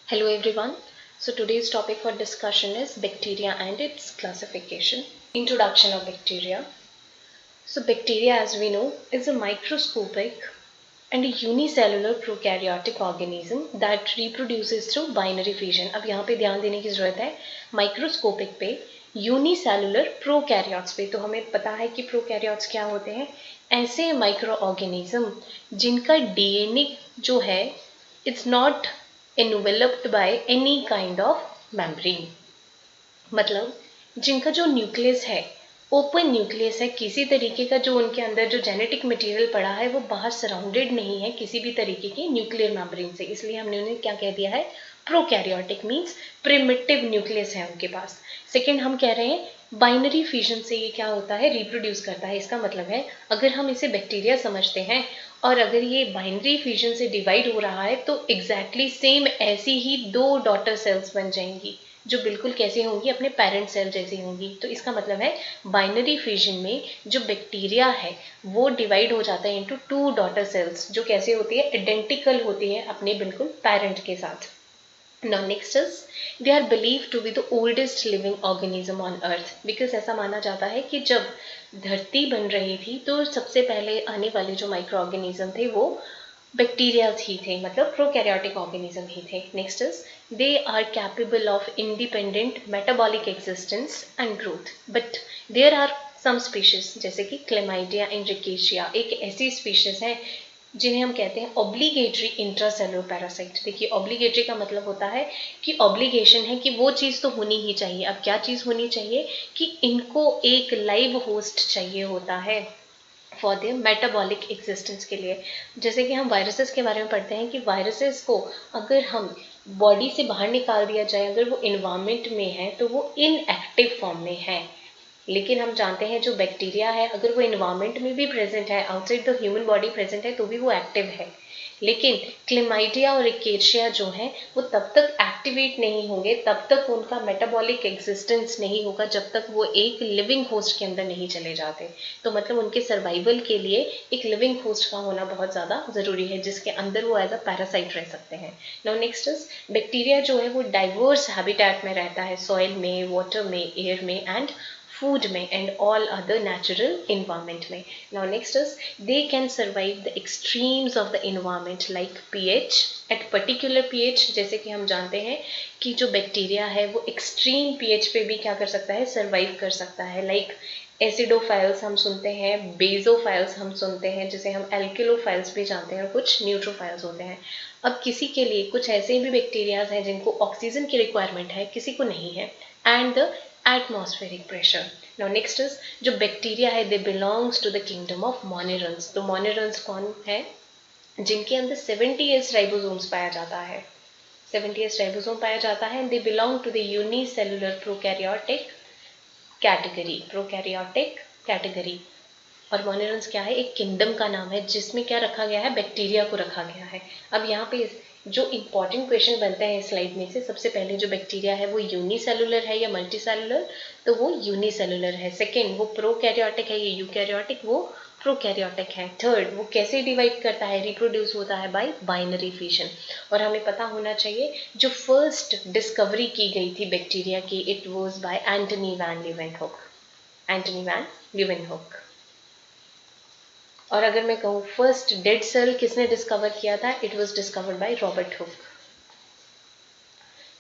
Hello everyone. So today's topic for discussion is bacteria and its classification. Introduction of bacteria. So bacteria, as we know, is a microscopic and a unicellular prokaryotic organism that reproduces through binary fission. अब यहाँ पे ध्यान देने की जरूरत है microscopic पे, unicellular prokaryotes पे। तो हमें पता है कि प्रोकैरियोट्स क्या होते हैं, ऐसे माइक्रो ऑर्गेनिज्म जिनका डीएनए जो है it's not enveloped by any kind of membrane, मतलब जिनका जो न्यूक्लियस है ओपन न्यूक्लियस है, किसी तरीके का जो उनके अंदर जो जेनेटिक मटेरियल पड़ा है वो बाहर सराउंडेड नहीं है किसी भी तरीके की न्यूक्लियर मेम्ब्रेन से, इसलिए हमने उन्हें क्या कह दिया है, प्रोकैरियोटिक मीन्स प्रिमिटिव न्यूक्लियस है उनके पास। सेकेंड हम कह रहे हैं बाइनरी फिजन से ये क्या होता है, रिप्रोड्यूस करता है। इसका मतलब है अगर हम इसे बैक्टीरिया समझते हैं और अगर ये बाइनरी फिजन से डिवाइड हो रहा है तो एग्जैक्टली सेम ऐसी ही दो डॉटर सेल्स बन जाएंगी जो बिल्कुल कैसी होंगी, अपने पेरेंट सेल जैसी होंगी। तो इसका मतलब है बाइनरी फिजन में जो बैक्टीरिया है वो डिवाइड हो जाता है इनटू टू डॉटर सेल्स जो कैसे होती है, आइडेंटिकल होती है अपने बिल्कुल पेरेंट के साथ। Now next is they are believed to be the oldest living organism on earth because ऐसा माना जाता है कि जब धरती बन रही थी तो सबसे पहले आने वाले जो माइक्रो ऑर्गेनिज्म थे वो बैक्टीरिया ही थे, मतलब प्रोकैरियोटिक ऑर्गेनिज्म ही थे। Next is they are capable of independent metabolic existence and growth, but there are some species जैसे कि क्लेमाइडिया एंड रिकेशिया एक ऐसी स्पीशीज है जिन्हें हम कहते हैं ऑब्लिगेटरी इंट्रासेलुलर पैरासाइट। देखिए ऑब्लिगेटरी का मतलब होता है कि ऑब्लिगेशन है कि वो चीज़ तो होनी ही चाहिए। अब क्या चीज़ होनी चाहिए कि इनको एक लाइव होस्ट चाहिए होता है फॉर देयर मेटाबॉलिक एग्जिस्टेंस के लिए। जैसे कि हम वायरसेस के बारे में पढ़ते हैं कि वायरसेस को अगर हम बॉडी से बाहर निकाल दिया जाए, अगर वो इन्वायरमेंट में है तो वो इनएक्टिव फॉर्म में है, लेकिन हम जानते हैं जो बैक्टीरिया है अगर वो इन्वायरमेंट में भी प्रेजेंट है, outside the human body present है तो भी वो एक्टिव है। लेकिन क्लेमाइडिया और रिकेशिया जो है वो तब तक एक्टिवेट नहीं होंगे, तब तक उनका मेटाबॉलिक एग्जिस्टेंस नहीं होगा जब तक वो एक लिविंग होस्ट के अंदर नहीं चले जाते। तो मतलब उनके सर्वाइवल के लिए एक लिविंग होस्ट का होना बहुत ज़्यादा ज़रूरी है जिसके अंदर वो एज अ पैरासाइट रह सकते हैं। नाउ नेक्स्ट इज बैक्टीरिया जो है वो डाइवर्स हैबिटेट में रहता है, सॉइल में, वाटर में, एयर में एंड food में and all other natural environment में। Now next is they can survive the extremes of the environment like pH at particular pH, जैसे कि हम जानते हैं कि जो बैक्टीरिया है वो एक्सट्रीम pH पे भी क्या कर सकता है, सर्वाइव कर सकता है। लाइक एसिडोफाइल्स हम सुनते हैं, बेजोफाइल्स हम सुनते हैं, जिसे हम एल्किलोफाइल्स भी जानते हैं, कुछ न्यूट्रोफाइल्स होते हैं। अब किसी के लिए कुछ ऐसे भी बैक्टीरियाज हैं जिनको ऑक्सीजन की रिक्वायरमेंट है, किसी को नहीं है, and the atmospheric pressure. Now next is जो बैक्टीरिया है they belongs to the kingdom of monerans. तो मोनेरल्स कौन है, जिनके अंदर 70s राइबोसोम्स पाया जाता है, 70s राइबोसोम पाया जाता है, and they belong to the unicellular prokaryotic category, prokaryotic category. और मोनेरल्स क्या है, एक किंगडम का नाम है जिसमें क्या रखा गया है, बैक्टीरिया को रखा गया है। अब यहाँ पे जो इंपॉर्टेंट क्वेश्चन बनते हैं इस स्लाइड में से, सबसे पहले जो बैक्टीरिया है वो यूनिसेलुलर है या मल्टीसेलुलर, तो वो यूनिसेलुलर है। सेकेंड वो प्रोकैरियोटिक है या यूकैरियोटिक, वो प्रोकैरियोटिक है। थर्ड वो कैसे डिवाइड करता है, रिप्रोड्यूस होता है बाय बाइनरी फिजन। और हमें पता होना चाहिए जो फर्स्ट डिस्कवरी की गई थी बैक्टीरिया की, it was by Antony van Leeuwenhoek, Antony van Leeuwenhoek. और अगर मैं कहूँ फर्स्ट डेड सेल किसने डिस्कवर किया था, it was discovered by Robert Hooke.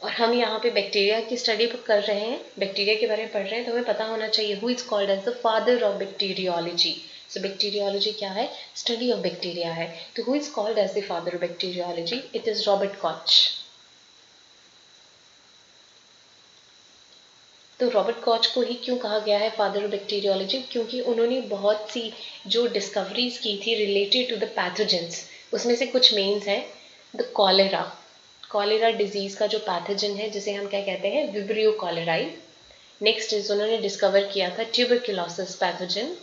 और हम यहाँ पे बैक्टीरिया की स्टडी कर रहे हैं, बैक्टीरिया के बारे में पढ़ रहे हैं, तो हमें पता होना चाहिए who is called as the father of bacteriology. So bacteriology क्या है, स्टडी ऑफ बैक्टीरिया है। तो who is called as the father of bacteriology, it is Robert Koch. तो रॉबर्ट कॉच को ही क्यों कहा गया है फादर ऑफ बैक्टीरियोलॉजी, क्योंकि उन्होंने बहुत सी जो डिस्कवरीज की थी रिलेटेड टू द पैथोजेंस, उसमें से कुछ मेन्स हैं द कॉलेरा, कॉलेरा डिजीज का जो पैथोजन है जिसे हम क्या कहते हैं, विब्रियो कॉलेराई। नेक्स्ट इज उन्होंने डिस्कवर किया था tuberculosis pathogen,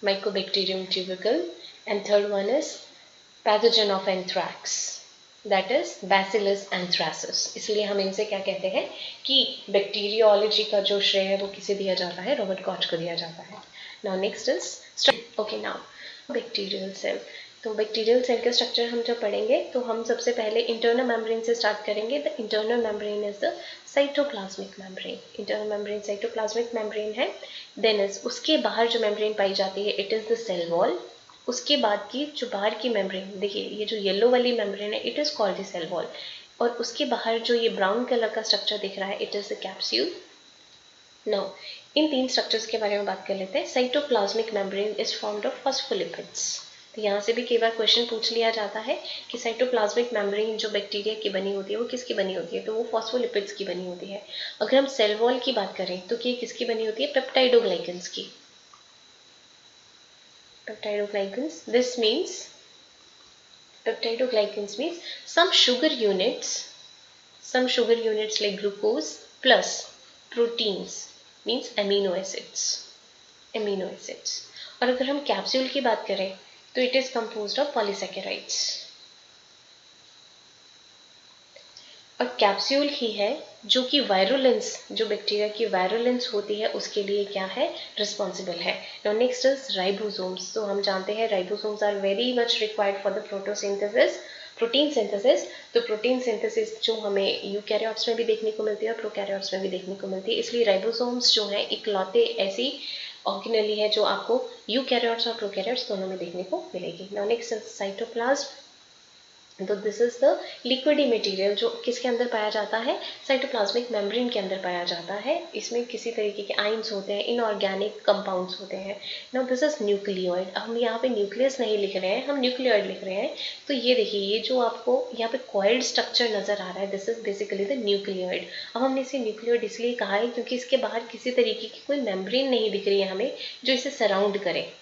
mycobacterium tubercle, and third one is pathogen of anthrax, that is bacillus anthracis. इसलिए हम इनसे क्या कहते हैं कि बैक्टीरियोलॉजी का जो श्रेय है वो किसे दिया जाता है, रॉबर्ट कॉच को दिया जाता है। Now next is okay now bacterial cell. तो बैक्टीरियल सेल के स्ट्रक्चर हम जब पढ़ेंगे तो हम सबसे पहले इंटरनल मेम्ब्रेन से स्टार्ट करेंगे. The internal membrane is the cytoplasmic membrane. Internal membrane cytoplasmic membrane है. देन इज उसके बाहर जो मेम्ब्रेन पाई जाती है it is the cell wall. उसके बाद की जो बाहर की मेम्ब्रेन, देखिए ये जो येलो वाली मेम्ब्रेन है it is called the cell wall. और उसके बाहर जो ये ब्राउन कलर का स्ट्रक्चर दिख रहा है it is the capsule. Now in 3 structures के बारे में बात कर लेते हैं. Cytoplasmic membrane is formed of phospholipids. तो यहाँ से भी कई बार क्वेश्चन पूछ लिया जाता है कि साइटोप्लाज्मिक मेम्ब्रेन जो बैक्टीरिया की बनी होती है वो किसकी बनी होती है, तो वो फॉस्फोलिपिड्स की बनी होती है. अगर हम सेल वॉल की बात करें तो ये किसकी बनी होती है, पेप्टाइडोग्लाइकन्स की. Peptidoglycans, this means peptidoglycans means some sugar units like glucose plus proteins means amino acids. और अगर हम कैप्सूल की बात करें तो it is composed of polysaccharides. और कैप्सूल ही है जो कि वायरुलेंस, जो बैक्टीरिया की वायरुलेंस होती है उसके लिए क्या है, रिस्पॉन्सिबल है. Now next is ribosomes. तो हम जानते हैं ribosomes are very much required for the protosynthesis, protein synthesis. तो प्रोटीन सिंथेसिस जो हमें यूकैरियोट्स में भी देखने को मिलती है और प्रोकैरियोट्स में भी देखने को मिलती है. इसलिए राइबोसोम्स जो है इकलौते ऐसी ऑर्गेनेली है जो आपको यूकैरियोट्स और प्रोकैरियोट्स दोनों में देखने को मिलेगी. Now next is cytoplasm. तो this is the liquidy material जो किसके अंदर पाया जाता है, साइटोप्लाज्मिक मेम्ब्रेन के अंदर पाया जाता है. इसमें किसी तरीके के आइंस होते हैं, इनऑर्गेनिक कंपाउंड्स होते हैं. Now this is nucleoid. हम यहाँ पे न्यूक्लियस नहीं लिख रहे हैं, हम न्यूक्लियोइड लिख रहे हैं. तो ये देखिए ये जो आपको यहाँ पे कॉइल्ड स्ट्रक्चर नजर आ रहा है this is basically the nucleoid. अब हमने इसे न्यूक्लियोइड इसलिए कहा है क्योंकि इसके बाहर किसी तरीके की कोई मेम्ब्रेन नहीं दिख रही है हमें जो इसे सराउंड करे.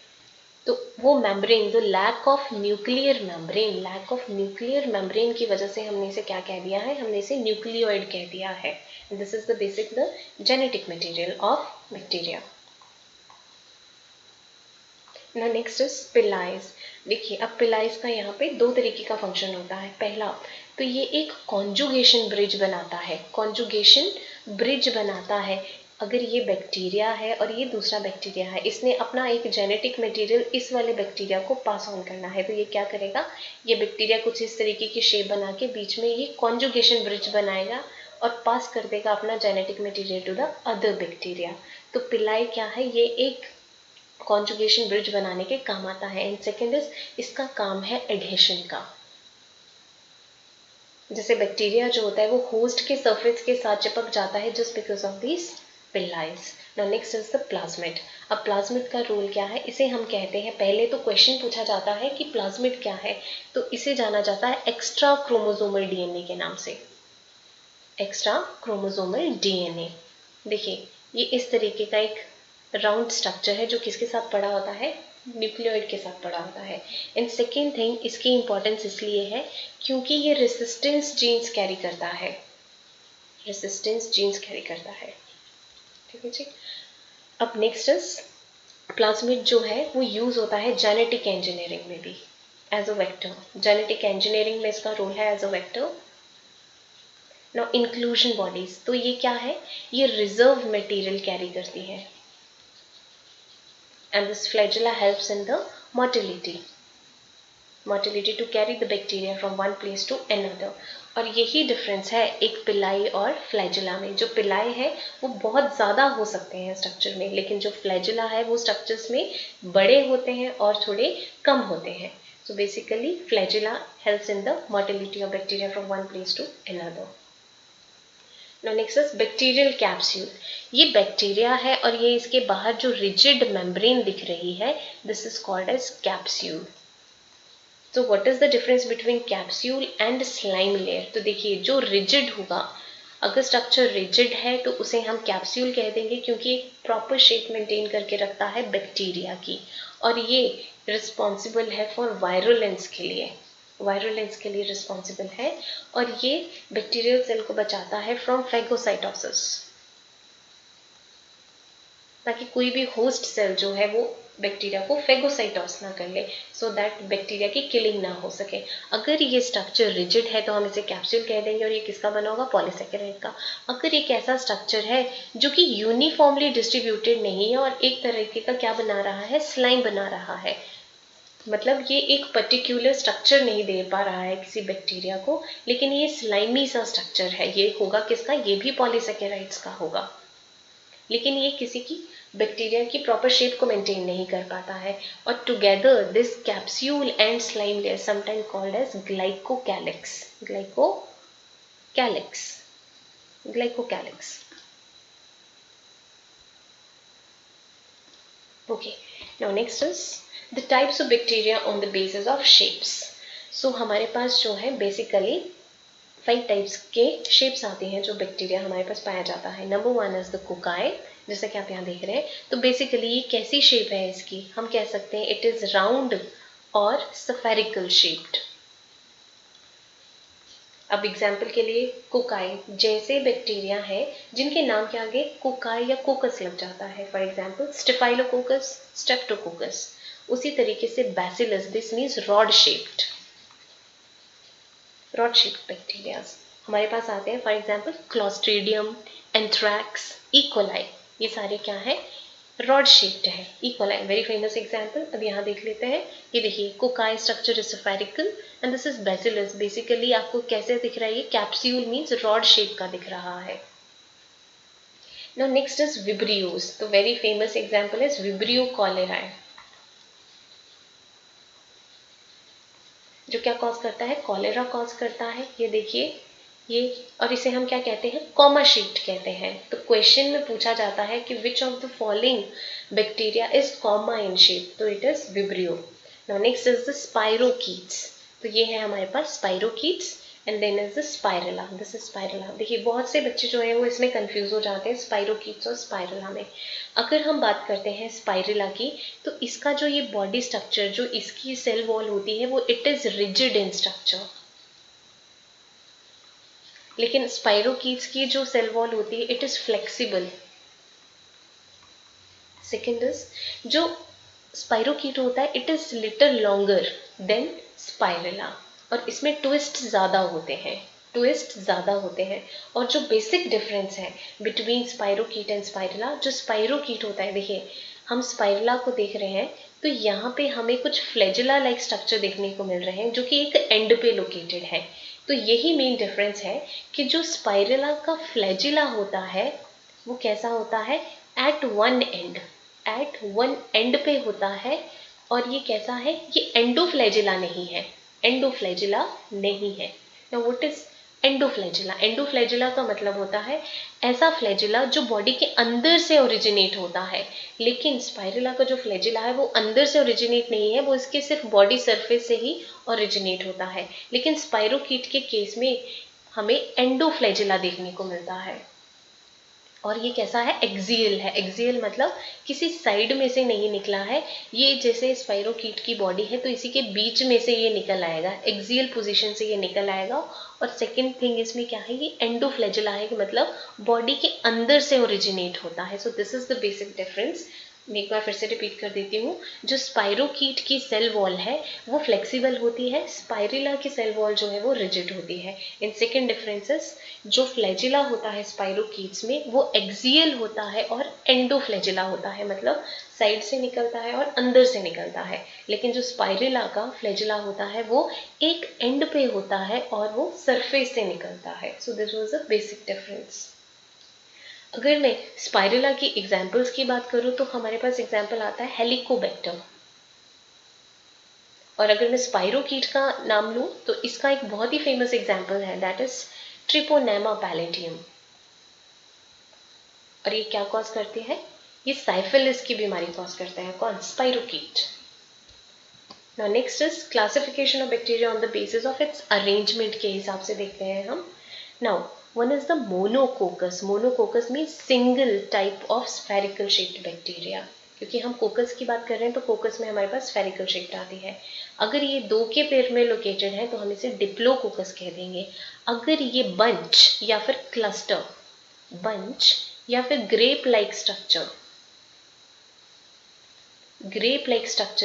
तो वो मेम्ब्रेन, जो लैक ऑफ न्यूक्लियर मेम्ब्रेन की वजह से हमने इसे क्या कह दिया है, हमने इसे न्यूक्लियोइड कह दिया है. This is the basic the genetic material of bacteria. Now next is पिलाइज. देखिए अब पिलाइज का यहाँ पे 2 तरीके का फंक्शन होता है. पहला तो ये एक कॉन्जुगेशन ब्रिज बनाता है. अगर ये बैक्टीरिया है और ये दूसरा बैक्टीरिया है, इसने अपना एक जेनेटिक मटेरियल इस वाले बैक्टीरिया को पास ऑन करना है. तो ये क्या करेगा, ये बैक्टीरिया कुछ इस तरीके की शेप बना के बीच में ये कॉन्जुगेशन ब्रिज बनाएगा और पास कर देगा अपना genetic material to the other bacteria. तो पिलाई क्या है, ये एक कॉन्जुगेशन ब्रिज बनाने के काम आता है. एंड सेकेंड इज इसका काम है एडहेशन का. जैसे बैक्टीरिया जो होता है वो होस्ट के सरफेस के साथ चिपक जाता है just because of this पिलाइज. Now next is the plasmid. अब प्लाज्मिड का रोल क्या है, इसे हम कहते हैं, पहले तो क्वेश्चन पूछा जाता है कि प्लाज्मिड क्या है, तो इसे जाना जाता है एक्स्ट्रा क्रोमोसोमल डीएनए के नाम से. Extra chromosomal DNA. देखिए ये इस तरीके का एक राउंड स्ट्रक्चर है जो किसके साथ पड़ा होता है, न्यूक्लियोइड के साथ पड़ा होता है. एंड सेकेंड थिंग, इसकी इंपॉर्टेंस इसलिए है क्योंकि ये रेसिस्टेंस जीन्स कैरी करता है. ठीक है जी. अब नेक्स्ट इज प्लाज्मिड जो है वो यूज होता है जेनेटिक इंजीनियरिंग में भी as a vector. Genetic engineering में इसका रोल है as a vector. Now inclusion bodies. तो ये क्या है, ये रिजर्व मटेरियल कैरी करती है. And this flagella helps in the motility to carry the bacteria from one place to another. और यही डिफरेंस है एक पिलाई और फ्लैजिला में. जो पिलाई है वो बहुत ज़्यादा हो सकते हैं स्ट्रक्चर में, लेकिन जो फ्लैजिला है वो स्ट्रक्चर्स में बड़े होते हैं और थोड़े कम होते हैं. So basically flagella helps in the motility of bacteria from one place to another. Now next is bacterial capsule. ये बैक्टीरिया है और ये इसके बाहर जो रिजिड मेम्ब्रेन दिख रही है this is called as capsule. तो what is the difference between capsule and slime layer. तो देखिए जो रिजिड होगा, अगर स्ट्रक्चर रिजिड है तो उसे हम कैप्सूल कह देंगे क्योंकि एक प्रॉपर शेप मेंटेन करके रखता है बैक्टीरिया की, और ये रिस्पॉन्सिबल है फॉर वायरुलेंस के लिए रिस्पॉन्सिबल है, और ये बैक्टीरियल सेल को बचाता है फ्रॉम फैगोसाइटोसिस, ताकि कोई भी होस्ट सेल जो है वो बैक्टीरिया को फेगोसाइटोस ना कर ले, सो दैट बैक्टीरिया की किलिंग ना हो सके. अगर ये स्ट्रक्चर रिजिड है तो हम इसे कैप्सूल कह देंगे और ये किसका बना होगा, पॉलीसैकेराइड का. अगर एक ऐसा स्ट्रक्चर है जो कि यूनिफॉर्मली डिस्ट्रीब्यूटेड नहीं है और एक तरीके का क्या बना रहा है, स्लाइम बना रहा है, मतलब ये एक पर्टिकुलर स्ट्रक्चर नहीं दे पा रहा है किसी बैक्टीरिया को, लेकिन ये स्लाइमी सा स्ट्रक्चर है। ये होगा किसका? ये भी पॉलीसेकेराइड्स का होगा, लेकिन ये किसी की बैक्टीरिया की प्रॉपर शेप को मेंटेन नहीं कर पाता है। और together this capsule and slime layer sometime called as glycocalyx. Glycocalyx. Okay, now next is the types of bacteria on the basis of shapes. So हमारे पास जो है बेसिकली 5 टाइप्स के शेप्स आते हैं जो बैक्टीरिया हमारे पास पाया जाता है। नंबर 1 इज द कोकाई, जैसा कि आप यहाँ देख रहे हैं। तो बेसिकली ये कैसी शेप है इसकी? हम कह सकते हैं इट इज राउंड और स्फेरिकल शेप्ड। अब एग्जाम्पल के लिए कोकाई जैसे बैक्टीरिया है जिनके नाम के आगे कोकाई या कोकस लग जाता है, फॉर एग्जाम्पल स्टेफाइलोकोकस, स्ट्रेप्टोकोकस। उसी तरीके से bacillus, this means rod shaped bacteria हमारे पास आते हैं। For example Clostridium, anthrax, E coli, ये सारे क्या है? रॉड शेप्ड है। E coli very famous example. अब यहाँ देख लेते हैं। ये देखिए cocci structure is spherical and this is bacillus. Basically आपको कैसे दिख रहा है? ये कैप्सूल मीन्स रॉड शेप का दिख रहा है। Now next is vibrios. तो very famous example is vibrio cholerae, जो क्या कॉज करता है? कॉलेरा कॉज करता है। ये देखिए ये, और इसे हम क्या कहते हैं? कॉमा शीट कहते हैं। तो क्वेश्चन में पूछा जाता है कि which of the following bacteria is comma in shape? तो it is vibrio. Now next is the spirochetes. तो ये है हमारे पास spirochetes and then is the spirilla. This is spirilla. देखिए बहुत से बच्चे जो है वो इसमें कंफ्यूज हो जाते हैं स्पाइरोकीट्स और स्पाइरला में। अगर हम बात करते हैं स्पाइरला की, तो इसका जो ये बॉडी स्ट्रक्चर, जो इसकी सेल वॉल होती है, वो it is rigid in structure. लेकिन स्पाइरोकीट्स की जो सेल वॉल होती है it is flexible. Second is जो स्पाइरोकीट होता है it is little longer than spirilla, और इसमें ट्विस्ट ज्यादा होते हैं। और जो बेसिक डिफरेंस है बिटवीन स्पाइरोकीट एंड स्पाइरला, जो स्पाइरोकीट होता है, देखिए हम स्पाइरला को देख रहे हैं तो यहाँ पे हमें कुछ फ्लैजिला लाइक स्ट्रक्चर देखने को मिल रहे हैं जो कि एक एंड पे लोकेटेड है। तो यही मेन डिफरेंस है कि जो स्पाइरला का फ्लैजिला होता है वो कैसा होता है? एट वन एंड पे होता है। और ये कैसा है? ये एंडोफ्लैजिला नहीं है। Now what is endoflagella? Endoflagella का मतलब होता है ऐसा फ्लैजिला जो बॉडी के अंदर से ओरिजिनेट होता है। लेकिन स्पाइरला का जो फ्लैजिला है वो अंदर से ओरिजिनेट नहीं है, वो इसके सिर्फ बॉडी सरफेस से ही ओरिजिनेट होता है। लेकिन स्पाइरोकीट के केस में हमें एंडोफ्लैजिला देखने को मिलता है। और ये कैसा है? एक्सियल है। एक्सियल मतलब किसी साइड में से नहीं निकला है। ये जैसे स्पाइरोकीट की बॉडी है तो इसी के बीच में से ये निकल आएगा, एक्सियल पोजीशन से ये निकल आएगा। और सेकंड थिंग इसमें क्या है? ये एंडोफ्लैजिला है कि मतलब बॉडी के अंदर से ओरिजिनेट होता है। So this is the basic difference. मैं एक बार फिर से रिपीट कर देती हूँ। जो स्पाइरोकीट की सेल वॉल है वो फ्लेक्सिबल होती है, स्पाइरिला की सेल वॉल जो है वो रिजिड होती है। इन सेकेंड डिफरेंसेस, जो फ्लैजिला होता है स्पाइरोकीट्स में वो एक्सियल होता है और एंडोफ्लैजिला होता है, मतलब साइड से निकलता है और अंदर से निकलता है। लेकिन जो स्पाइरिला का फ्लैजिला होता है वो एक एंड पे होता है और वो सरफेस से निकलता है। सो this was a basic difference. अगर मैं स्पाइरला की एग्जाम्पल्स की बात करूं तो हमारे पास एग्जाम्पल आता है हेलिकोबैक्टर। और अगर मैं स्पाइरोकीट का नाम लूं तो इसका एक बहुत ही फेमस एग्जाम्पल है, दैट इज ट्रिपोनेमा पैलेडियम। और ये क्या कॉज करते हैं? ये साइफिलिस की बीमारी कॉज करता है। कौन? Spirochete. Now next is classification of bacteria on the basis of its arrangement के हिसाब से देखते हैं हम। Now one is the monococcus. Monococcus means single type of spherical shaped bacteria. क्योंकि हम कोकस की बात कर रहे हैं तो कोकस में हमारे पास स्फेरिकल शेप आती है। अगर ये 2 के पेयर में लोकेटेड है तो हम इसे डिप्लोकोकस कह देंगे। अगर ये बंच या फिर क्लस्टर, बंच या फिर ग्रेप लाइक स्ट्रक्चर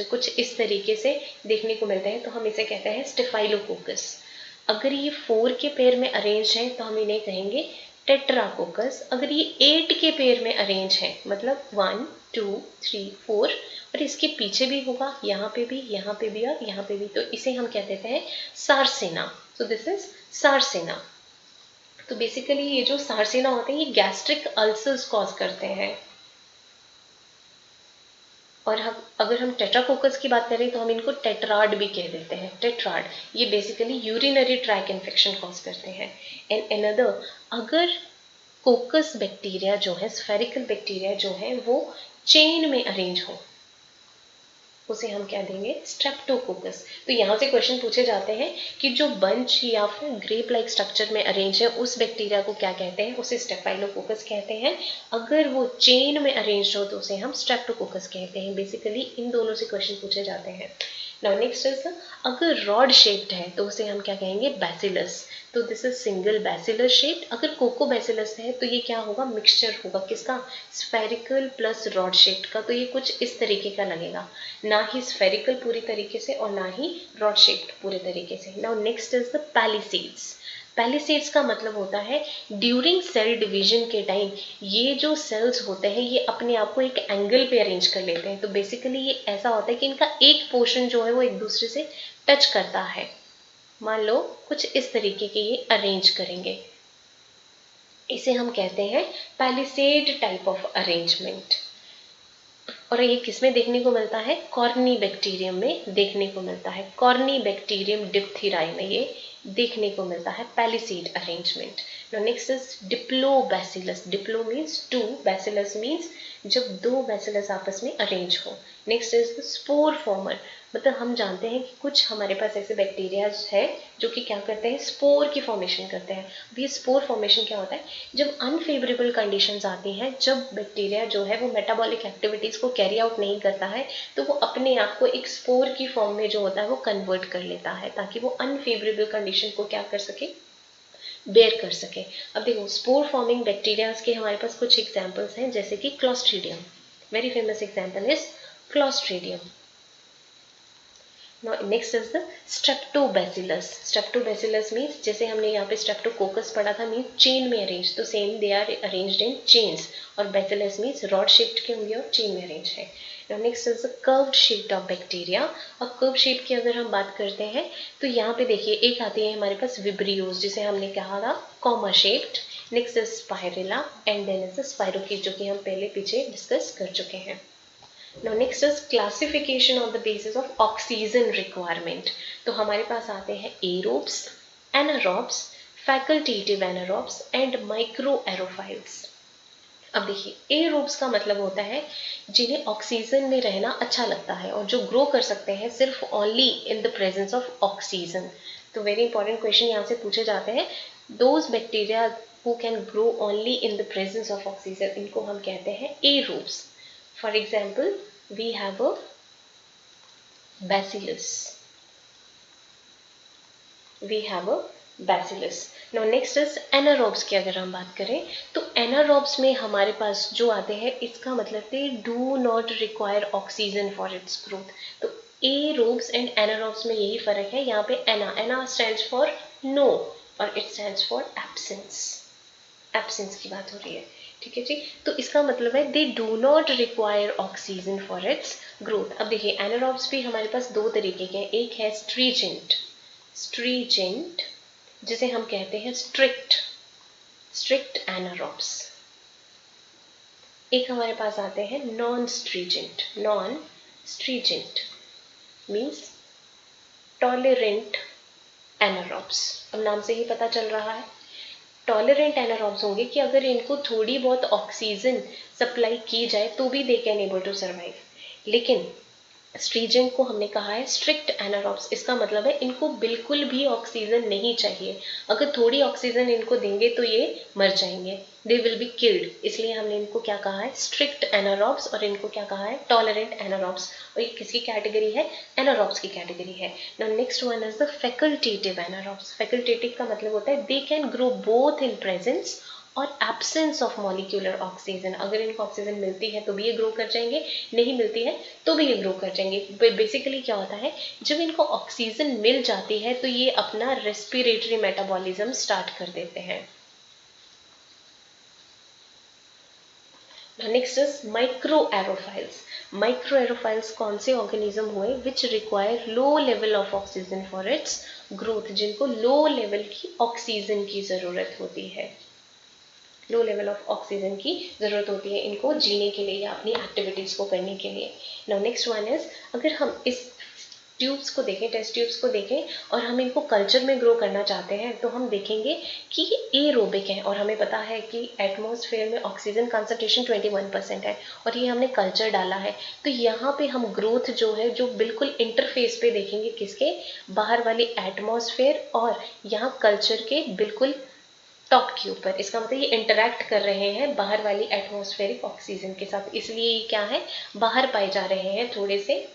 कुछ इस तरीके से देखने को मिलते हैं तो हम इसे कहते हैं स्टेफाइलोकोकस। अगर ये 4 के पेयर में अरेंज है तो हम इन्हें कहेंगे टेट्राकोकस। अगर ये 8 के पेयर में अरेंज है, मतलब 1 2 3 4 और इसके पीछे भी होगा, यहाँ पे भी, यहाँ पे भी और यहाँ पे भी, तो इसे हम क्या कहते हैं, सारसेना। So this is सारसेना। तो बेसिकली ये जो सारसेना होते हैं ये गैस्ट्रिक अल्सर्स कॉज करते हैं। और हम अगर हम टेट्राकोकस की बात करें तो हम इनको टेट्राड भी कह देते हैं, टेट्राड। ये basically urinary track infection cause करते हैं। एंड अनदर, अगर कोकस बैक्टीरिया जो है, स्फेरिकल बैक्टीरिया जो है वो चेन में अरेंज हो, उसे हम क्या देंगे, स्ट्रेप्टोकोकस। तो यहाँ से क्वेश्चन पूछे जाते हैं कि जो बंच या फिर ग्रेप लाइक स्ट्रक्चर में अरेंज है उस बैक्टीरिया को क्या कहते हैं, उसे स्टेफाइलोकोकस कहते हैं। अगर वो चेन में अरेंज हो तो उसे हम स्ट्रेप्टोकोकस कहते हैं। बेसिकली इन दोनों से क्वेश्चन पूछे जाते हैं। नाउ नेक्स्ट इज, अगर रॉड शेप्ड है तो उसे हम क्या कहेंगे, बैसिलस। तो this is single bacillus shaped. अगर कोको बैसिलस है तो ये क्या होगा, मिक्सचर होगा, किसका, स्फेरिकल प्लस रॉड शेप्ड का। तो ये कुछ इस तरीके का लगेगा, ना ही स्फेरिकल पूरी तरीके से और ना ही रॉड शेप्ड पूरे तरीके से। Now next is the Palisades. Palisades का मतलब होता है ड्यूरिंग सेल डिवीजन के टाइम ये जो सेल्स होते हैं ये अपने आप को एक एंगल पे अरेंज कर लेते हैं। तो बेसिकली ये ऐसा होता है कि इनका एक पोर्शन जो है वो एक दूसरे से टच करता है। मान लो कुछ इस तरीके के ये अरेंज करेंगे, इसे हम कहते हैं पैलिसेड टाइप ऑफ अरेंजमेंट। और ये किसमें देखने को मिलता है, कॉर्नी बैक्टीरियम में देखने को मिलता है। कॉर्नी बैक्टीरियम डिप्थिराई में ये देखने को मिलता है palisade arrangement. Now next is diplobacillus. Diplo means two, bacillus means जब दो बैसिलस आपस में अरेंज हो। Next is the spore former. मतलब हम जानते हैं कि कुछ हमारे पास ऐसे बैक्टीरिया है जो कि क्या करते हैं, स्पोर की फॉर्मेशन करते हैं। अब ये स्पोर फॉर्मेशन क्या होता है, जब अनफेवरेबल कंडीशंस आती हैं, जब बैक्टीरिया जो है वो मेटाबॉलिक एक्टिविटीज को कैरी आउट नहीं करता है तो वो अपने आप को एक स्पोर की फॉर्म में जो होता है वो कन्वर्ट कर लेता है ताकि वो अनफेवरेबल कंडीशन को क्या कर सके, बेयर कर सके। अब देखो स्पोर फॉर्मिंग बैक्टीरियाज के हमारे पास कुछ एग्जांपल्स हैं, जैसे कि Clostridium. Very famous example is Clostridium. Now next is the streptobacillus. Streptobacillus means जैसे हमने यहाँ पे streptococcus पढ़ा था, मीन्स चेन में अरेंज, तो same they are arranged in chains. और bacillus मीन्स रॉड शेप्ड के होंगे और चेन में अरेंज है। Now next is the curved shaped of bacteria। और curved shape की अगर हम बात करते हैं तो यहाँ पे देखिए एक आती है हमारे पास विब्रियोज, जिसे हमने कहा था comma shaped. Next is spirilla and then is the spirochete, जो कि हम पहले पीछे डिस्कस कर चुके हैं। Now next is classification on the basis of oxygen requirement। तो हमारे पास आते हैं aerobes, anaerobes, facultative anaerobes and microaerophiles। अब देखिए aerobes का मतलब होता है जिन्हें ऑक्सीजन में रहना अच्छा लगता है और जो ग्रो कर सकते हैं सिर्फ only in the presence of oxygen. तो वेरी इंपॉर्टेंट क्वेश्चन यहाँ से पूछे जाते हैं, those bacteria who can grow only in the presence of oxygen, इनको हम कहते हैं aerobes। For example, we have a bacillus. We have a bacillus. Now next is anaerobes की अगर हम बात करें तो anaerobes में हमारे पास जो आते हैं इसका मतलब है do not require oxygen for its growth। तो aerobes and anaerobes में यही फर्क है। यहाँ पे ana stands for no और it stands for absence। Absence की बात हो रही है, ठीक है जी। तो इसका मतलब है they do not require oxygen for its growth. अब देखिए एनारोब्स भी हमारे पास दो तरीके के हैं, एक है स्ट्रीजेंट, स्ट्रीजेंट जिसे हम कहते हैं स्ट्रिक्ट, स्ट्रिक्ट एनारोब्स। एक हमारे पास आते हैं non stringent, non stringent means tolerant anaerobes. अब नाम से ही पता चल रहा है टॉलरेंट एनारोब्स होंगे कि अगर इनको थोड़ी बहुत ऑक्सीजन सप्लाई की जाए तो भी they can able to survive. लेकिन स्ट्रीजेंट को हमने कहा है स्ट्रिक्ट एनारोब्स, इसका मतलब है इनको बिल्कुल भी ऑक्सीजन नहीं चाहिए। अगर थोड़ी ऑक्सीजन इनको देंगे तो ये मर जाएंगे, दे विल बी किल्ड। इसलिए हमने इनको क्या कहा है, स्ट्रिक्ट एनारोब्स, और इनको क्या कहा है, टॉलरेंट एनारोब्स। और ये किसकी कैटेगरी है, एनारोब्स की कैटेगरी है। Now next one is the facultative anaerobes. Facultative का मतलब होता है they can grow both in presence और एब्सेंस ऑफ मॉलिक्यूलर ऑक्सीजन। अगर इनको ऑक्सीजन मिलती है तो भी ये ग्रो कर जाएंगे, नहीं मिलती है तो भी ये ग्रो कर जाएंगे। बेसिकली क्या होता है, जब इनको ऑक्सीजन मिल जाती है तो ये अपना रेस्पिरेटरी मेटाबॉलिज्म स्टार्ट कर देते हैं। Next is microaerophiles. Microaerophiles कौन से ऑर्गेनिज्म हुए which require low level of oxygen for its growth, जिनको लो लेवल की ऑक्सीजन की जरूरत होती है। लो लेवल ऑफ ऑक्सीजन की जरूरत होती है इनको जीने के लिए या अपनी एक्टिविटीज को करने के लिए। नाउ नेक्स्ट वन इज, अगर हम इस ट्यूब्स को देखें, टेस्ट ट्यूब्स को देखें और हम इनको कल्चर में ग्रो करना चाहते हैं तो हम देखेंगे कि ये एरोबिक है और हमें पता है कि एटमॉस्फेयर में ऑक्सीजन कंसंट्रेशन 21% है और ये हमने कल्चर डाला है। तो यहाँ पे हम ग्रोथ जो है जो बिल्कुल इंटरफेस पे देखेंगे, किसके, बाहर वाली एटमॉस्फेयर और यहाँ कल्चर के बिल्कुल टॉप के ऊपर। इसका मतलब ये इंटरैक्ट कर रहे हैं बाहर वाली एटमॉस्फेरिक ऑक्सीजन के साथ, इसलिए ये क्या है, बाहर पाए जा रहे हैं, थोड़े से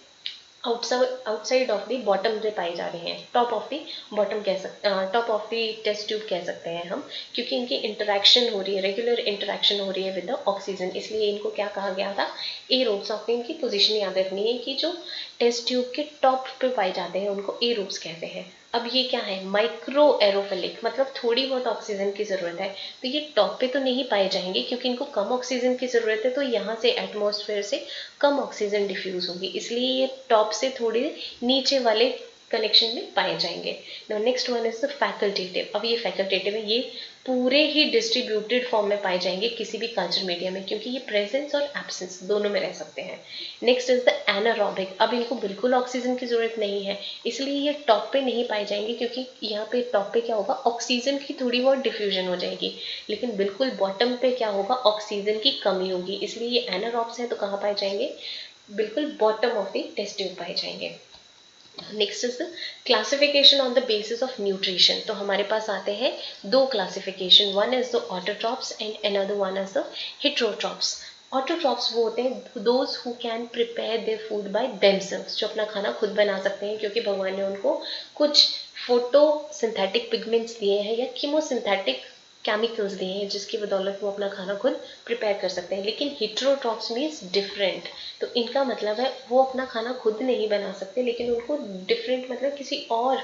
आउटसाइड ऑफ द बॉटम पे पाए जा रहे हैं, टॉप ऑफ द बॉटम कह सकते, top of the test tube कह सकते हैं हम, क्योंकि इनकी इंटरेक्शन हो रही है, रेगुलर इंटरेक्शन हो रही है विद द ऑक्सीजन, इसलिए इनको क्या कहा गया था, एरोब्स। आपको इनकी पोजीशन याद रखनी है कि जो टेस्ट ट्यूब के टॉप पे पाए जाते हैं उनको एरोब्स कहते हैं। अब ये क्या है, माइक्रो एरोफिलिक, मतलब थोड़ी बहुत ऑक्सीजन की जरूरत है, तो ये टॉप पे तो नहीं पाए जाएंगे क्योंकि इनको कम ऑक्सीजन की जरूरत है, तो यहाँ से एटमॉस्फेयर से कम ऑक्सीजन डिफ्यूज होगी, इसलिए ये टॉप से थोड़े नीचे वाले कनेक्शन में पाए जाएंगे। Next one is the facultative. अब ये फैकल्टेटिव है, ये पूरे ही डिस्ट्रीब्यूटेड फॉर्म में पाए जाएंगे किसी भी कल्चर मीडिया में, क्योंकि ये प्रेजेंस और एब्सेंस दोनों में रह सकते हैं। Next is the anaerobic. अब इनको बिल्कुल ऑक्सीजन की जरूरत नहीं है, इसलिए ये टॉप पे नहीं पाए जाएंगे, क्योंकि यहाँ पे टॉप पे क्या होगा, ऑक्सीजन की थोड़ी बहुत डिफ्यूजन हो जाएगी, लेकिन बिल्कुल बॉटम पे क्या होगा, ऑक्सीजन की कमी होगी, इसलिए ये एनारोब्स है तो कहाँ पाए जाएंगे, बिल्कुल bottom of the test tube पाए जाएंगे। Next is the classification on the basis of nutrition. तो हमारे पास आते हैं दो classification, one is the autotrophs and another one is the heterotrophs. Autotrophs वो होते हैं those who can prepare their food by themselves, जो अपना खाना खुद बना सकते हैं, क्योंकि भगवान ने उनको कुछ फोटोसिंथेटिक पिगमेंट्स दिए हैं या कीमोसिंथेटिक केमिकल्स दिए हैं जिसकी बदौलत वो अपना खाना खुद प्रिपेयर कर सकते हैं। लेकिन हेटेरोट्रॉप्स मीन्स डिफरेंट, तो इनका मतलब है वो अपना खाना खुद नहीं बना सकते, लेकिन उनको डिफरेंट मतलब किसी और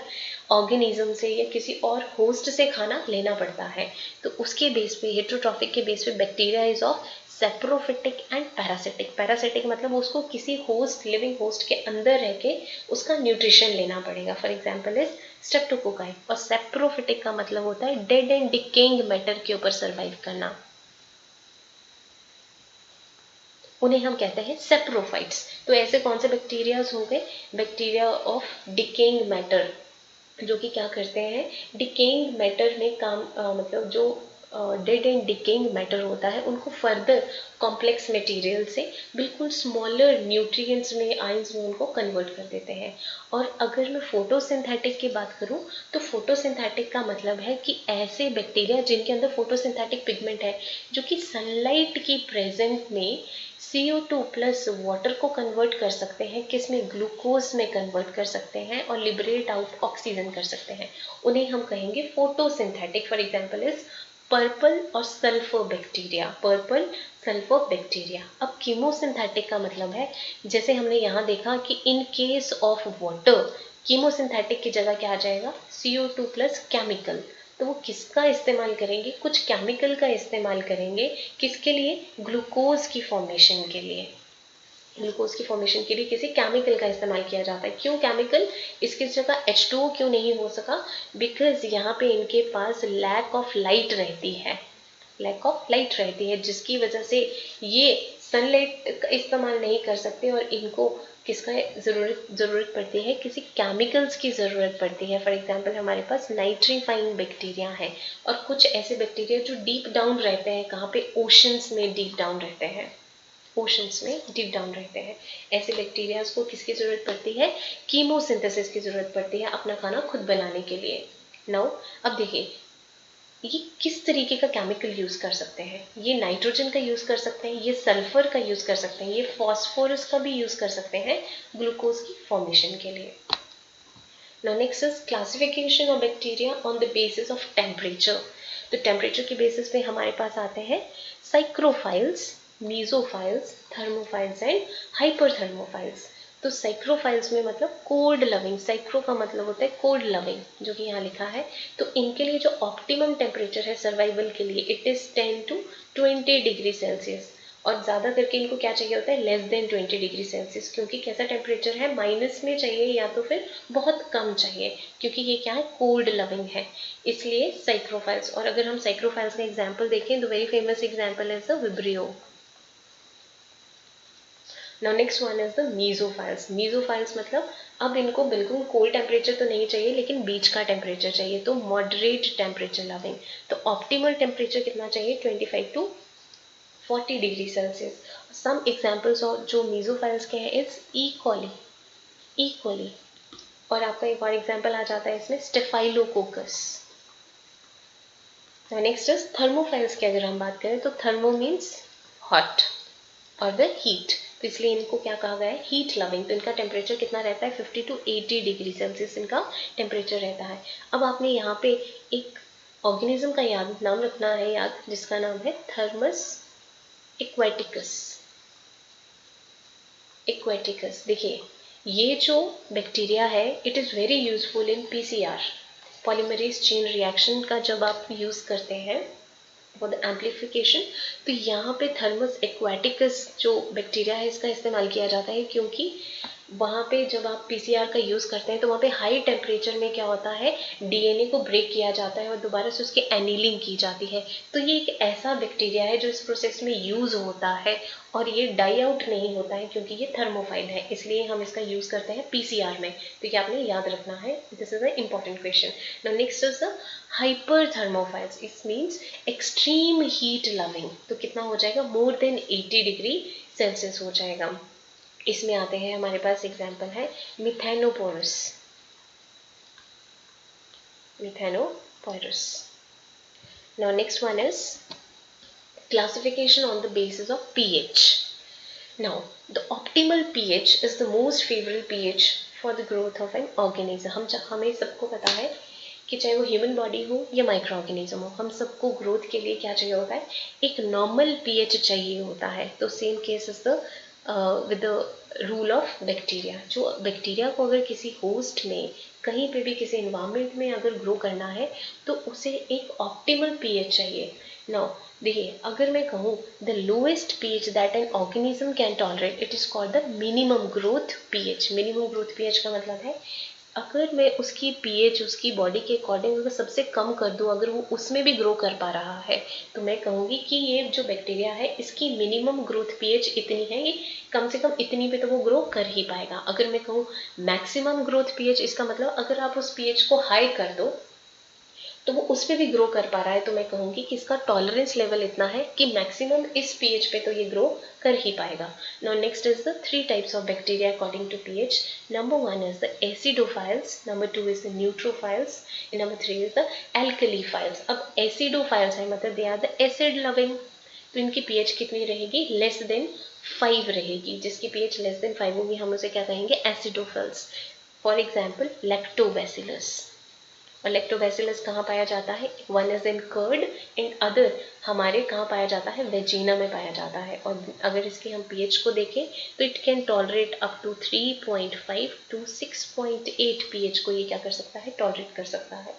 ऑर्गेनिज्म से या किसी और होस्ट से खाना लेना पड़ता है। तो उसके बेस पे, हेटेरोट्रॉफिक के बेस पे, bacteria is of saprophytic and parasitic. Parasitic मतलब उसको किसी होस्ट, लिविंग होस्ट के अंदर रह के उसका न्यूट्रिशन लेना पड़ेगा। For example is streptococci. और सेप्रोफिटिक का मतलब होता है डेड एंड डिकेइंग मैटर के ऊपर सर्वाइव करना, उन्हें हम कहते हैं सेप्रोफाइट्स। तो ऐसे कौन से बैक्टीरियाज हो गए, बैक्टीरिया ऑफ डिकेइंग मैटर, जो कि क्या करते हैं, डिकेइंग मैटर में काम, मतलब जो डेड एंड डिकेइंग मैटर होता है उनको फर्दर कॉम्प्लेक्स मटेरियल से बिल्कुल स्मॉलर न्यूट्रिएंट्स में, आयंस में उनको कन्वर्ट कर देते हैं। और अगर मैं फोटोसिंथेटिक की बात करूं तो फोटोसिंथेटिक का मतलब है कि ऐसे बैक्टीरिया जिनके अंदर फोटोसिंथेटिक पिगमेंट है, जो कि सनलाइट की प्रेजेंट में CO2 प्लस वाटर को कन्वर्ट कर सकते हैं, किस में, ग्लूकोज में कन्वर्ट कर सकते हैं और लिबरेट आउट ऑक्सीजन कर सकते हैं, उन्हें हम कहेंगे photosynthetic. For example is purple और sulphur bacteria, purple sulphur bacteria. अब कीमोसिंथेटिक का मतलब है, जैसे हमने यहाँ देखा कि in case of water chemosynthetic की जगह क्या आ जाएगा, CO2 प्लस केमिकल। तो वो किसका इस्तेमाल करेंगे, कुछ केमिकल का इस्तेमाल करेंगे, किसके लिए, ग्लूकोज की फॉर्मेशन के लिए। ग्लूकोज की फॉर्मेशन के लिए किसी केमिकल का इस्तेमाल किया जाता है। क्यों केमिकल, इसकी जगह H2O क्यों नहीं हो सका, बिकॉज यहाँ पे इनके पास लैक ऑफ लाइट रहती है, लैक ऑफ लाइट रहती है, जिसकी वजह से ये सनलाइट का इस्तेमाल नहीं कर सकते और इनको किसका जरूरत पड़ती है, किसी केमिकल्स की जरूरत पड़ती है। फॉर एग्जाम्पल हमारे पास नाइट्रीफाइंग बैक्टीरिया है और कुछ ऐसे बैक्टीरिया जो डीप डाउन रहते हैं, कहाँ पे, ओशंस में डीप डाउन रहते हैं, ओशंस में डीप डाउन रहते हैं। ऐसे बैक्टीरियाज को किसकी जरूरत पड़ती है, कीमोसिंथेसिस की जरूरत पड़ती है अपना खाना खुद बनाने के लिए। नाउ अब देखिए ये किस तरीके का केमिकल यूज कर सकते हैं, ये नाइट्रोजन का यूज कर सकते हैं, ये सल्फर का यूज कर सकते हैं, ये फॉस्फोरस का भी यूज कर सकते हैं ग्लूकोज की फॉर्मेशन के लिए। Now next is classification of bacteria on the basis of temperature. तो टेम्परेचर के बेसिस पे हमारे पास आते हैं साइक्रोफाइल्स, मीजोफाइल्स, थर्मोफाइल्स एंड हाइपरथर्मोफाइल्स। तो साइक्रोफाइल्स में मतलब कोल्ड लविंग, साइक्रो का मतलब होता है कोल्ड लविंग, जो कि यहाँ लिखा है। तो इनके लिए जो ऑप्टिमम टेम्परेचर है सर्वाइवल के लिए, it is 10 to 20 degree Celsius. और ज़्यादा करके इनको क्या चाहिए होता है, लेस देन 20 डिग्री सेल्सियस, क्योंकि कैसा टेम्परेचर है, माइनस में चाहिए या तो फिर बहुत कम चाहिए, क्योंकि ये क्या है, कोल्ड लविंग है, इसलिए साइक्रोफाइल्स। और अगर हम साइक्रोफाइल्स का एग्जाम्पल देखें, the very famous example is the vibrio. Now next one is the mesophiles. Mesophiles मतलब अब इनको बिल्कुल कोल्ड टेम्परेचर तो नहीं चाहिए, लेकिन बीच का टेम्परेचर चाहिए, तो मॉडरेट टेम्परेचर लविंग। तो ऑप्टिमल टेम्परेचर कितना चाहिए, 25 to 40 degree Celsius. Some examples of जो मीजोफाइल्स के हैं इज ई कोली। और आपका एक और एग्जाम्पल आ जाता है इसमें, स्टेफाइलोकोकस। नेक्स्ट इज थर्मोफाइल्स की अगर हम बात करें तो थर्मो मीन्स हॉट और द हीट, तो इसलिए इनको क्या कहा गया है, हीट लविंग। तो इनका टेम्परेचर कितना रहता है, 50 to 80 डिग्री सेल्सियस इनका टेम्परेचर रहता है। अब आपने यहाँ पे एक ऑर्गेनिज्म का नाम रखना है याद, जिसका नाम है थर्मस एक्वेटिकस। एक्वेटिकस, देखिए ये जो बैक्टीरिया है, it is very useful in PCR, polymerase chain reaction का जब आप यूज़ करते हैं फॉर द एम्प्लीफिकेशन, तो यहाँ पे थर्मस एक्वेटिकस जो बैक्टीरिया है इसका इस्तेमाल किया जाता है, क्योंकि वहाँ पे जब आप पीसीआर का यूज़ करते हैं तो वहाँ पे हाई टेम्परेचर में क्या होता है, डीएनए को ब्रेक किया जाता है और दोबारा से उसकी एनीलिंग की जाती है। तो ये एक ऐसा बैक्टीरिया है जो इस प्रोसेस में यूज़ होता है और ये डाई आउट नहीं होता है, क्योंकि ये थर्मोफाइल है, इसलिए हम इसका यूज़ करते हैं पीसीआर में। तो ये आपने याद रखना है, this is a important question. Now next is the hyper thermophiles, it means extreme heat loving. तो कितना हो जाएगा, मोर देन 80 डिग्री सेल्सियस हो जाएगा। इसमें आते हैं, हमारे पास एग्जाम्पल है methanopyrus. Methanopyrus. Now next one is classification on the basis of pH. Now, the optimal pH is the most favorable pH for the growth of an organism. हमें सबको पता है कि चाहे वो ह्यूमन बॉडी हो या माइक्रो ऑर्गेनिज्म हो, हम सबको ग्रोथ के लिए क्या चाहिए होता है, एक नॉर्मल पीएच चाहिए होता है। तो same case is the with the rule of bacteria. जो बैक्टीरिया को अगर किसी होस्ट में, कहीं पे भी किसी इन्वायरमेंट में अगर ग्रो करना है, तो उसे एक ऑप्टिमल पीएच चाहिए। नाउ देखिए, अगर मैं कहूँ the lowest pH that an organism can tolerate, it is called the minimum growth pH. Minimum growth pH का मतलब है, अगर मैं उसकी पीएच उसकी बॉडी के अकॉर्डिंग अगर सबसे कम कर दूं, अगर वो उसमें भी ग्रो कर पा रहा है, तो मैं कहूँगी कि ये जो बैक्टीरिया है इसकी मिनिमम ग्रोथ पीएच इतनी है, ये कम से कम इतनी पे तो वो ग्रो कर ही पाएगा। अगर मैं कहूँ मैक्सिमम ग्रोथ पीएच, इसका मतलब अगर आप उस पीएच को हाई कर दो तो वो उस पर भी ग्रो कर पा रहा है, तो मैं कहूँगी कि इसका टॉलरेंस लेवल इतना है कि मैक्सिमम इस पीएच पे तो ये ग्रो कर ही पाएगा। Now next is the 3 types of bacteria according to pH. Number 1 is the acidophiles, number 2 is the neutrophiles, number 3 is the alkaliphiles. अब एसिडोफाइल्स है मतलब they are the acid loving, तो इनकी पीएच कितनी रहेगी, लेस देन 5 रहेगी। जिसकी pH less than 5 होगी हम उसे क्या कहेंगे, एसिडोफिल्स। For example lactobacillus. और लैक्टोबैसिलस कहाँ पाया जाता है, one is in curd and other हमारे कहाँ पाया जाता है, वेजिना में पाया जाता है। और अगर इसके हम पीएच को देखें तो it can tolerate up to 3.5 to 6.8 pH को ये क्या कर सकता है, टॉलरेट कर सकता है।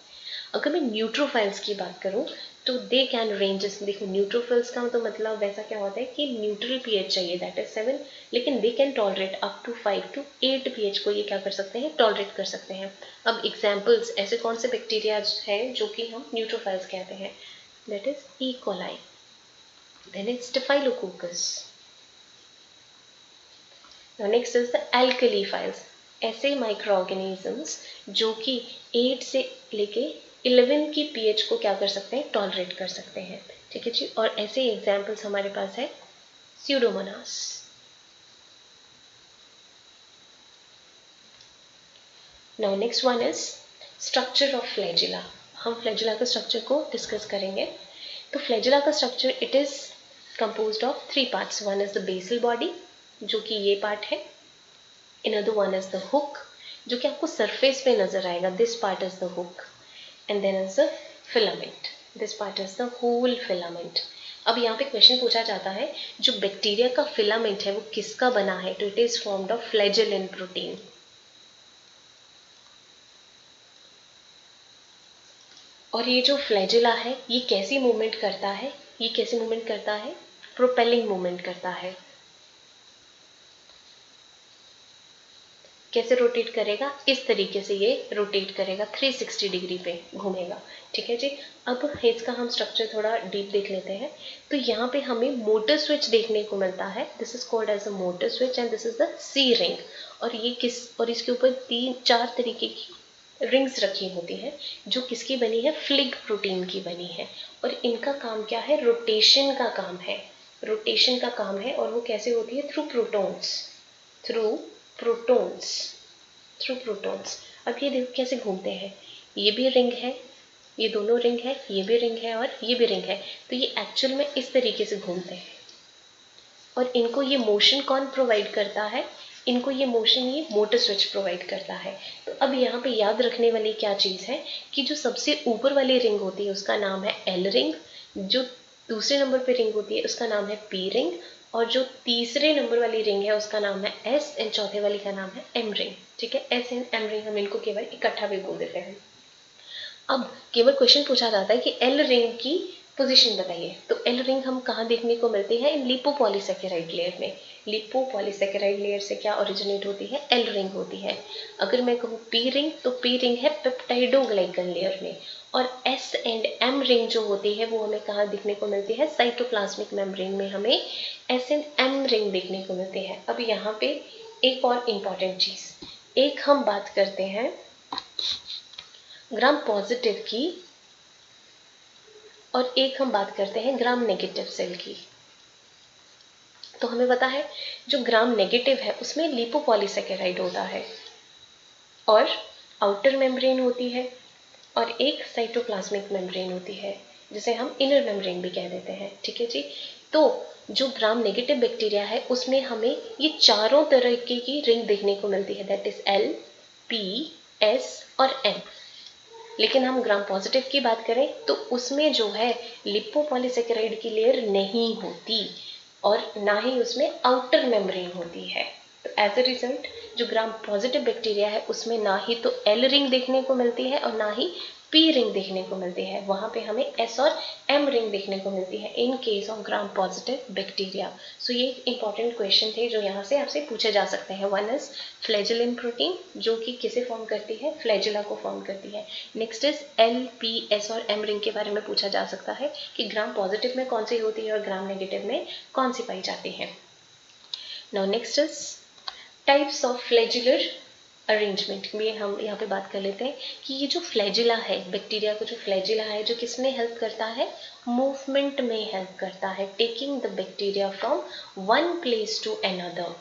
अगर मैं न्यूट्रोफाइल्स की बात करूँ तो दे कैन रेंजेस, देखो न्यूट्रोफिल्स का तो मतलब वैसा क्या होता है कि न्यूट्रल पीएच चाहिए, दैट इज 7, लेकिन they can tolerate up to 5 to 8 pH को ये क्या कर सकते हैं, टॉलरेट कर सकते हैं। अब एग्जाम्पल्स, ऐसे कौन से बैक्टीरिया हैं जो कि हम न्यूट्रोफाइल्स कहते हैं, that is E coli, then is staphylococcus. Next is the alkaliphiles, ऐसे माइक्रो ऑर्गेनिजम्स जो कि 8 से लेके 11 की पीएच को क्या कर सकते हैं, टॉलरेट कर सकते हैं। ठीक है जी। और ऐसे एग्जाम्पल्स हमारे पास है pseudomonas. Now next one is structure of flagella. हम फ्लैजिला के स्ट्रक्चर को डिस्कस करेंगे। तो फ्लैजिला का structure it is composed of 3 parts. One is the basal body, जो कि ये पार्ट है। Another one is the hook, जो कि आपको सरफेस पे नजर आएगा, this part is the hook. And then is the filament, this part is the whole filament. अब यहाँ पे क्वेश्चन पूछा जाता है जो बैक्टीरिया का फिलामेंट है वो किसका बना है, तो it is formed of flagellin protein. और ये जो फ्लैजिला है ये कैसी मूवमेंट करता है, ये कैसी मूवमेंट करता है, प्रोपेलिंग मूवमेंट करता है। कैसे रोटेट करेगा? इस तरीके से ये रोटेट करेगा, 360 डिग्री पे घूमेगा। ठीक है जी। अब इसका हम स्ट्रक्चर थोड़ा डीप देख लेते हैं। तो यहाँ पे हमें मोटर स्विच देखने को मिलता है, this is called as a motor switch and this is the C ring. और इसके ऊपर 3-4 तरीके की रिंग्स रखी होती हैं जो किसकी बनी है? फ्लिग प्रोटीन की बनी है। और इनका काम क्या है? रोटेशन का काम है। रोटेशन का काम है और वो कैसे होती है? Through protons. Through protons through protons. अब ये देखो कैसे घूमते हैं। ये भी रिंग है, ये दोनों रिंग है, ये भी रिंग है और ये भी रिंग है। तो ये एक्चुअल में इस तरीके से घूमते हैं। और इनको ये मोशन कौन प्रोवाइड करता है? इनको ये मोशन ये मोटर स्विच प्रोवाइड करता है। तो अब यहाँ पे याद रखने वाली क्या चीज़ है कि जो सबसे ऊपर वाली रिंग होती है उसका नाम है एल रिंग, जो दूसरे नंबर पे रिंग होती है उसका नाम है पी रिंग, और जो तीसरे नंबर वाली रिंग है उसका नाम है एस एंड चौथे वाली का नाम है एम रिंग। ठीक है, एस एंड एम रिंग हम इनको केवल इकट्ठा भी बोल देते हैं। अब केवल क्वेश्चन पूछा जाता है कि एल रिंग की पोजीशन बताइए। तो एल रिंग हम कहाँ देखने को मिलती है? इन लिपोपॉलीसेकेराइड लेयर में। लिपोपॉलीसेकेराइड लेयर से क्या ओरिजिनेट होती है? एल रिंग होती है। अगर मैं कहूँ पी रिंग, तो पी रिंग है पेप्टाइडोग्लाइकन लेयर में। और एस एंड एम रिंग जो होती है वो हमें कहाँ देखने को मिलती है? साइटोप्लाज्मिक मेम्ब्रेन में हमें एस एंड एम रिंग देखने को मिलती है। अब यहाँ पे एक और इम्पॉर्टेंट चीज, एक हम बात करते हैं ग्राम पॉजिटिव की और एक हम बात करते हैं ग्राम नेगेटिव सेल की। तो हमें पता है जो ग्राम नेगेटिव है उसमें लिपोपॉलीसेकेराइड होता है और आउटर मेम्ब्रेन होती है और एक साइटोप्लाज्मिक मेम्ब्रेन होती है जिसे हम इनर मेम्ब्रेन भी कह देते हैं। ठीक है जी। तो जो ग्राम नेगेटिव बैक्टीरिया है उसमें हमें ये चारों तरीके की रिंग देखने को मिलती है, that is L, P, S और एम। लेकिन हम ग्राम पॉजिटिव की बात करें तो उसमें जो है लिपोपॉलीसेकेराइड की लेयर नहीं होती और ना ही उसमें आउटर मेम्ब्रेन होती है। तो एज अ रिजल्ट जो ग्राम पॉजिटिव बैक्टीरिया है उसमें ना ही तो एल रिंग देखने को मिलती है और ना ही पी रिंग देखने को मिलती है, वहां पे हमें एस और एम रिंग देखने को मिलती है in case of gram positive bacteria. So ये इंपॉर्टेंट क्वेश्चन थे जो यहाँ से आपसे पूछे जा सकते हैं। वन इज फ्लैजेलिन प्रोटीन जो कि किसे फॉर्म करती है? फ्लैजेला को फॉर्म करती है। Next is L, P, S और एम रिंग के बारे में पूछा जा सकता है कि ग्राम पॉजिटिव में कौन सी होती है और ग्राम नेगेटिव में कौन सी पाई जाती है। Now next is types of flagellar arrangement में हम यहाँ पे बात कर लेते हैं कि ये जो फ्लैजिला है, बैक्टीरिया का जो फ्लैजिला है जो किसमें हेल्प करता है? मूवमेंट में हेल्प करता है, taking the bacteria from one place to another.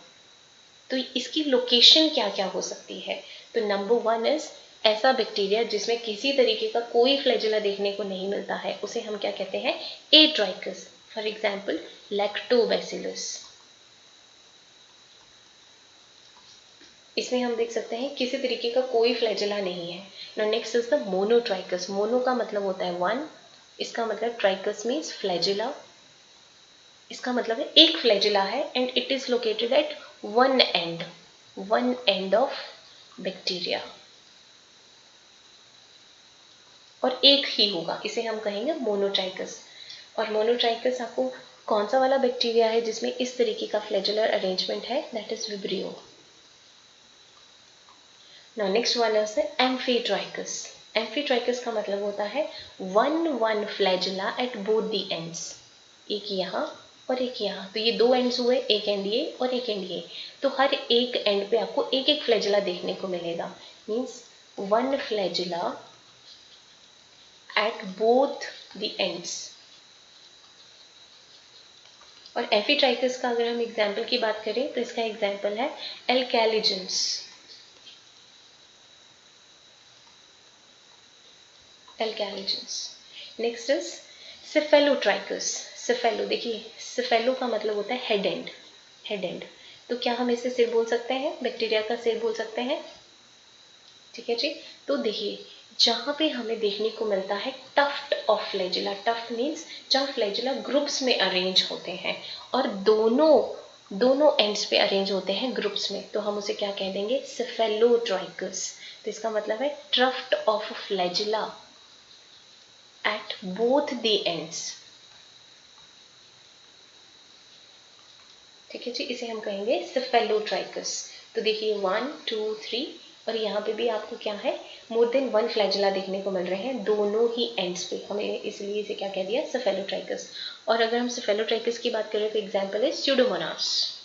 तो इसकी लोकेशन क्या क्या हो सकती है? तो नंबर वन इज ऐसा बैक्टीरिया जिसमें किसी तरीके का कोई फ्लैजिला देखने को नहीं मिलता है उसे हम क्या कहते हैं? एट्राइकस। For example lactobacillus. इसमें हम देख सकते हैं किसी तरीके का कोई फ्लैजिला नहीं है। Now next is the monotrichous. Mono का मतलब होता है वन, इसका मतलब ट्राइकस मीन्स फ्लैजिला, इसका मतलब है एक फ्लैजिला है and it is located at one end of bacteria और एक ही होगा, इसे हम कहेंगे मोनोट्राइकस। और मोनोट्राइकस आपको कौन सा वाला बैक्टीरिया है जिसमें इस तरीके का फ्लैजुलर अरेंजमेंट है? That is vibrio. Now next one is the amphitrachus. Amphitrachus का मतलब होता है one flagella at both the ends. एक यहाँ और एक यहाँ, तो ये दो एंड्स हुए, एक एंड ये और एक एंड ये। तो हर एक एंड पे आपको एक एक फ्लैजिला देखने को मिलेगा, means one flagella at both the ends. और एम्फीट्राइकस का अगर हम एग्जाम्पल की बात करें तो इसका एग्जाम्पल है alcaligenes. Alcaligenes. Next is cephalotrichous. Cephalo, देखिए सेफेलो का मतलब होता है हेड एंड। हेड एंड, तो क्या हम इसे सिर बोल सकते हैं? बैक्टीरिया का सिर बोल सकते हैं। ठीक है जी। तो देखिए जहां पे हमें देखने को मिलता है tuft of flagella. Tuft means जहां फ्लैजिला ग्रुप्स में अरेंज होते हैं और दोनों एंड्स पे अरेंज होते हैं ग्रुप्स में, तो हम उसे क्या कह देंगे? सेफेलोट्राइकस। तो इसका मतलब है tuft of flagella at both the ends। ठीक है जी, इसे हम कहेंगे सेफेलोट्राइकस। तो देखिए 1 2 3 और यहाँ पे भी आपको क्या है, मोर देन 1 फ्लैजिला देखने को मिल रहे हैं दोनों ही एंड्स पे, हमें इसलिए इसे क्या कह दिया, सेफेलोट्राइकस। और अगर हम सेफेलोट्राइकस की बात करें तो एग्जाम्पल है Pseudomonas.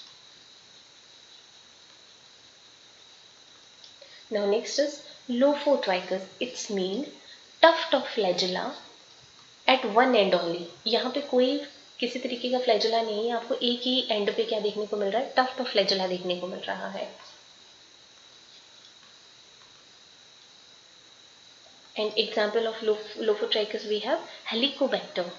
Now next is Lophotrichus. It's mean tuft of flagella at one end only. यहाँ पे कोई किसी तरीके का फ्लैजुला नहीं है, आपको एक ही एंड पे क्या देखने को मिल रहा है, टफ्ट ऑफ फ्लैजुला देखने को मिल रहा है। And example of Lophotrichus we have Helicobacter.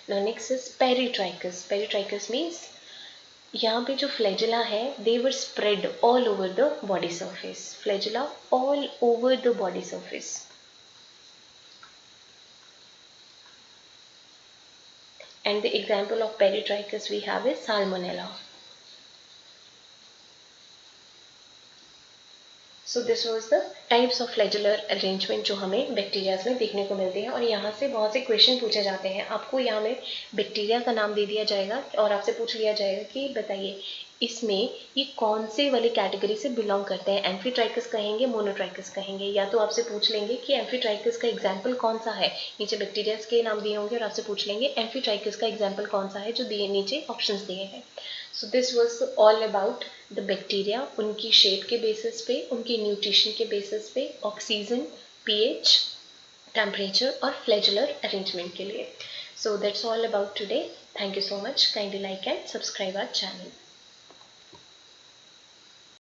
Now next is Peritrichus. Peritrichus means यहाँ पे जो फ्लैजुला है they were spread all over the body surface. Flagella all over the body surface. And the example of Peritrichus we have is Salmonella. So this was the types of flagellar arrangement जो हमें bacterias में देखने को मिलते हैं। और यहाँ से बहुत से क्वेश्चन पूछे जाते हैं, आपको यहाँ में बैक्टीरिया का नाम दे दिया जाएगा और आपसे पूछ लिया जाएगा कि बताइए इसमें ये कौन से वाली कैटेगरी से बिलोंग करते हैं, एम्फीट्राइकस कहेंगे, मोनोट्राइकस कहेंगे, या तो आपसे पूछ लेंगे कि एम्फीट्राइकस का एग्जाम्पल कौन सा है, नीचे बैक्टीरियाज के नाम दिए होंगे और आपसे पूछ लेंगे एम्फीट्राइकस का एग्जाम्पल कौन सा है जो दिए नीचे ऑप्शंस दिए हैं। So this was all about the bacteria, उनकी शेप के बेसिस पे, उनकी न्यूट्रिशन के बेसिस पे, ऑक्सीजन, पीएच, टेम्परेचर और फ्लैजुलर अरेंजमेंट के लिए। So that's all about today. Thank you so much. Kindly like and subscribe our channel.